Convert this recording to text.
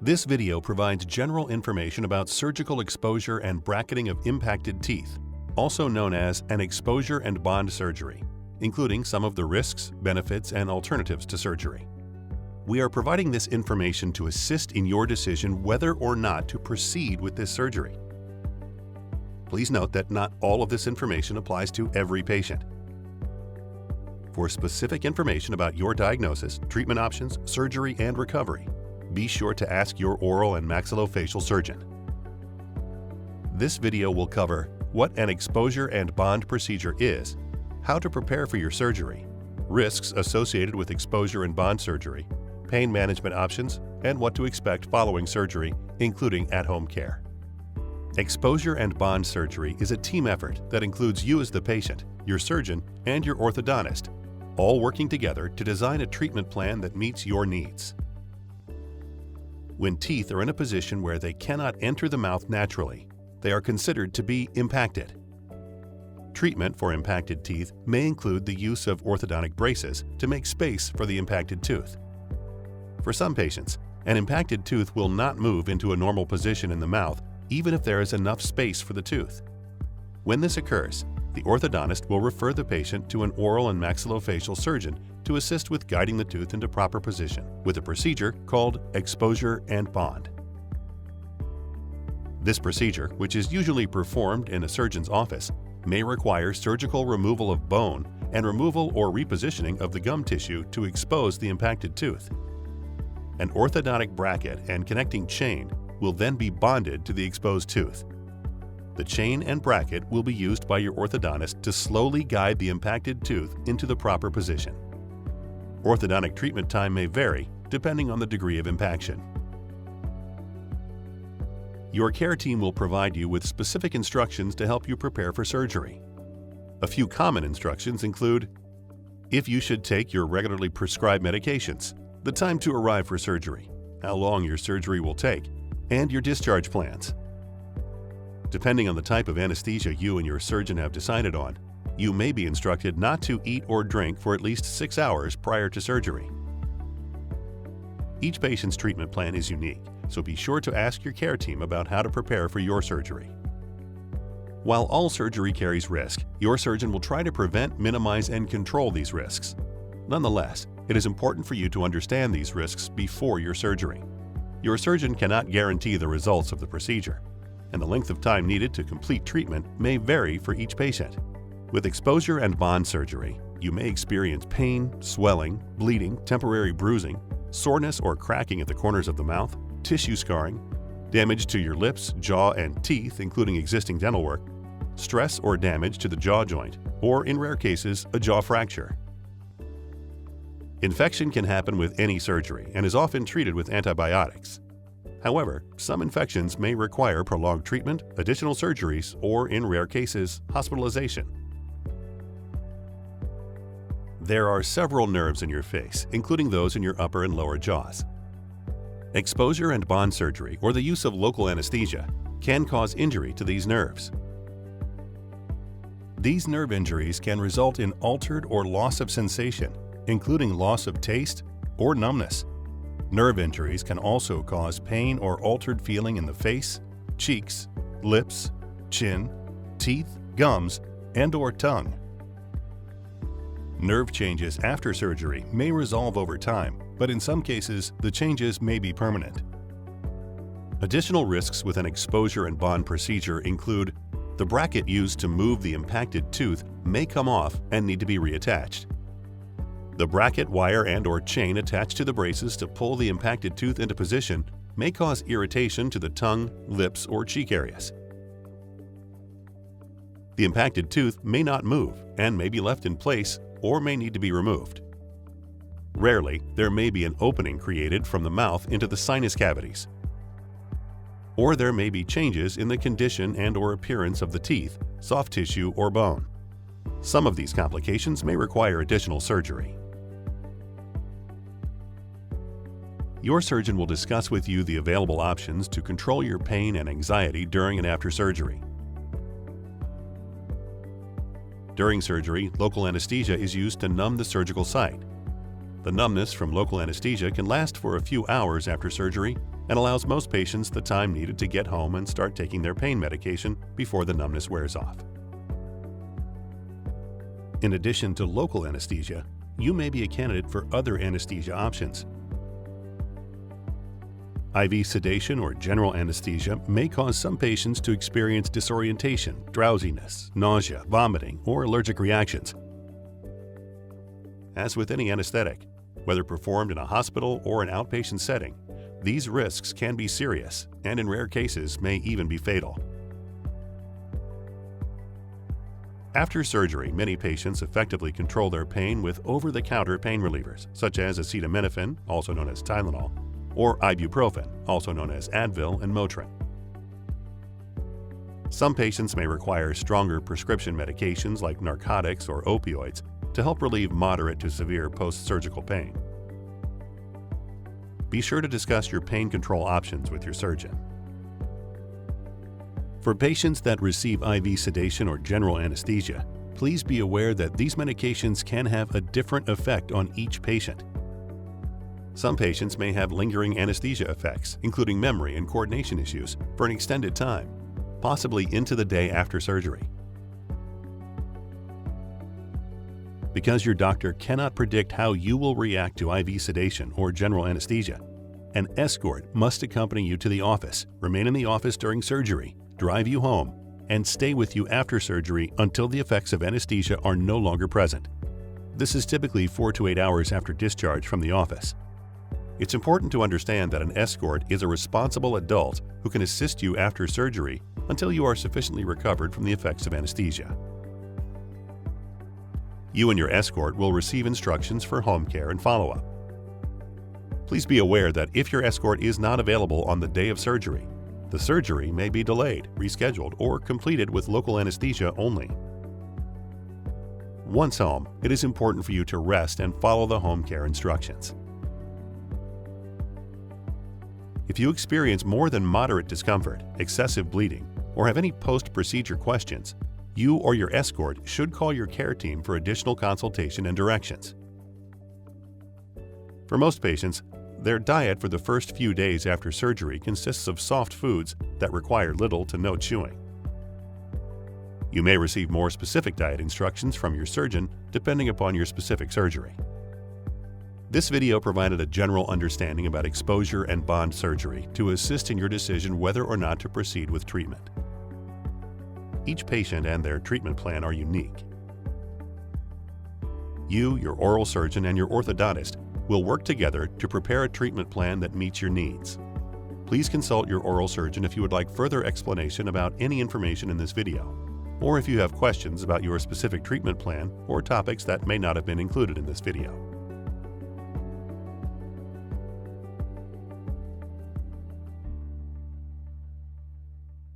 This video provides general information about surgical exposure and bracketing of impacted teeth, also known as an exposure and bond surgery, including some of the risks, benefits, and alternatives to surgery. We are providing this information to assist in your decision whether or not to proceed with this surgery. Please note that not all of this information applies to every patient. For specific information about your diagnosis, treatment options, surgery, and recovery, be sure to ask your oral and maxillofacial surgeon. This video will cover what an exposure and bond procedure is, how to prepare for your surgery, risks associated with exposure and bond surgery, pain management options, and what to expect following surgery, including at-home care. Exposure and bond surgery is a team effort that includes you as the patient, your surgeon, and your orthodontist, all working together to design a treatment plan that meets your needs. When teeth are in a position where they cannot enter the mouth naturally, they are considered to be impacted. Treatment for impacted teeth may include the use of orthodontic braces to make space for the impacted tooth. For some patients, an impacted tooth will not move into a normal position in the mouth even if there is enough space for the tooth. When this occurs, the orthodontist will refer the patient to an oral and maxillofacial surgeon to assist with guiding the tooth into proper position with a procedure called exposure and bond. This procedure, which is usually performed in a surgeon's office, may require surgical removal of bone and removal or repositioning of the gum tissue to expose the impacted tooth. An orthodontic bracket and connecting chain will then be bonded to the exposed tooth. The chain and bracket will be used by your orthodontist to slowly guide the impacted tooth into the proper position. Orthodontic treatment time may vary depending on the degree of impaction. Your care team will provide you with specific instructions to help you prepare for surgery. A few common instructions include if you should take your regularly prescribed medications, the time to arrive for surgery, how long your surgery will take, and your discharge plans. Depending on the type of anesthesia you and your surgeon have decided on, you may be instructed not to eat or drink for at least 6 hours prior to surgery. Each patient's treatment plan is unique, so be sure to ask your care team about how to prepare for your surgery. While all surgery carries risk, your surgeon will try to prevent, minimize, and control these risks. Nonetheless, it is important for you to understand these risks before your surgery. Your surgeon cannot guarantee the results of the procedure, and the length of time needed to complete treatment may vary for each patient. With exposure and bond surgery, you may experience pain, swelling, bleeding, temporary bruising, soreness or cracking at the corners of the mouth, tissue scarring, damage to your lips, jaw, and teeth, including existing dental work, stress or damage to the jaw joint, or in rare cases, a jaw fracture. Infection can happen with any surgery and is often treated with antibiotics. However, some infections may require prolonged treatment, additional surgeries, or in rare cases, hospitalization. There are several nerves in your face, including those in your upper and lower jaws. Exposure and bond surgery, or the use of local anesthesia, can cause injury to these nerves. These nerve injuries can result in altered or loss of sensation, including loss of taste or numbness. Nerve injuries can also cause pain or altered feeling in the face, cheeks, lips, chin, teeth, gums, and/or tongue. Nerve changes after surgery may resolve over time, but in some cases, the changes may be permanent. Additional risks with an exposure and bond procedure include the bracket used to move the impacted tooth may come off and need to be reattached. The bracket, wire, and/or chain attached to the braces to pull the impacted tooth into position may cause irritation to the tongue, lips, or cheek areas. The impacted tooth may not move and may be left in place or may need to be removed. Rarely, there may be an opening created from the mouth into the sinus cavities. Or there may be changes in the condition and/or appearance of the teeth, soft tissue, or bone. Some of these complications may require additional surgery. Your surgeon will discuss with you the available options to control your pain and anxiety during and after surgery. During surgery, local anesthesia is used to numb the surgical site. The numbness from local anesthesia can last for a few hours after surgery and allows most patients the time needed to get home and start taking their pain medication before the numbness wears off. In addition to local anesthesia, you may be a candidate for other anesthesia options. IV sedation or general anesthesia may cause some patients to experience disorientation, drowsiness, nausea, vomiting, or allergic reactions. As with any anesthetic, whether performed in a hospital or an outpatient setting, these risks can be serious and in rare cases may even be fatal. After surgery, many patients effectively control their pain with over-the-counter pain relievers, such as acetaminophen, also known as Tylenol, or ibuprofen, also known as Advil and Motrin. Some patients may require stronger prescription medications like narcotics or opioids to help relieve moderate to severe post-surgical pain. Be sure to discuss your pain control options with your surgeon. For patients that receive IV sedation or general anesthesia, please be aware that these medications can have a different effect on each patient. Some patients may have lingering anesthesia effects, including memory and coordination issues, for an extended time, possibly into the day after surgery. Because your doctor cannot predict how you will react to IV sedation or general anesthesia, an escort must accompany you to the office, remain in the office during surgery, drive you home, and stay with you after surgery until the effects of anesthesia are no longer present. This is typically 4 to 8 hours after discharge from the office. It's important to understand that an escort is a responsible adult who can assist you after surgery until you are sufficiently recovered from the effects of anesthesia. You and your escort will receive instructions for home care and follow-up. Please be aware that if your escort is not available on the day of surgery, the surgery may be delayed, rescheduled, or completed with local anesthesia only. Once home, it is important for you to rest and follow the home care instructions. If you experience more than moderate discomfort, excessive bleeding, or have any post-procedure questions, you or your escort should call your care team for additional consultation and directions. For most patients, their diet for the first few days after surgery consists of soft foods that require little to no chewing. You may receive more specific diet instructions from your surgeon depending upon your specific surgery. This video provided a general understanding about exposure and bond surgery to assist in your decision whether or not to proceed with treatment. Each patient and their treatment plan are unique. You, your oral surgeon, and your orthodontist will work together to prepare a treatment plan that meets your needs. Please consult your oral surgeon if you would like further explanation about any information in this video, or if you have questions about your specific treatment plan or topics that may not have been included in this video.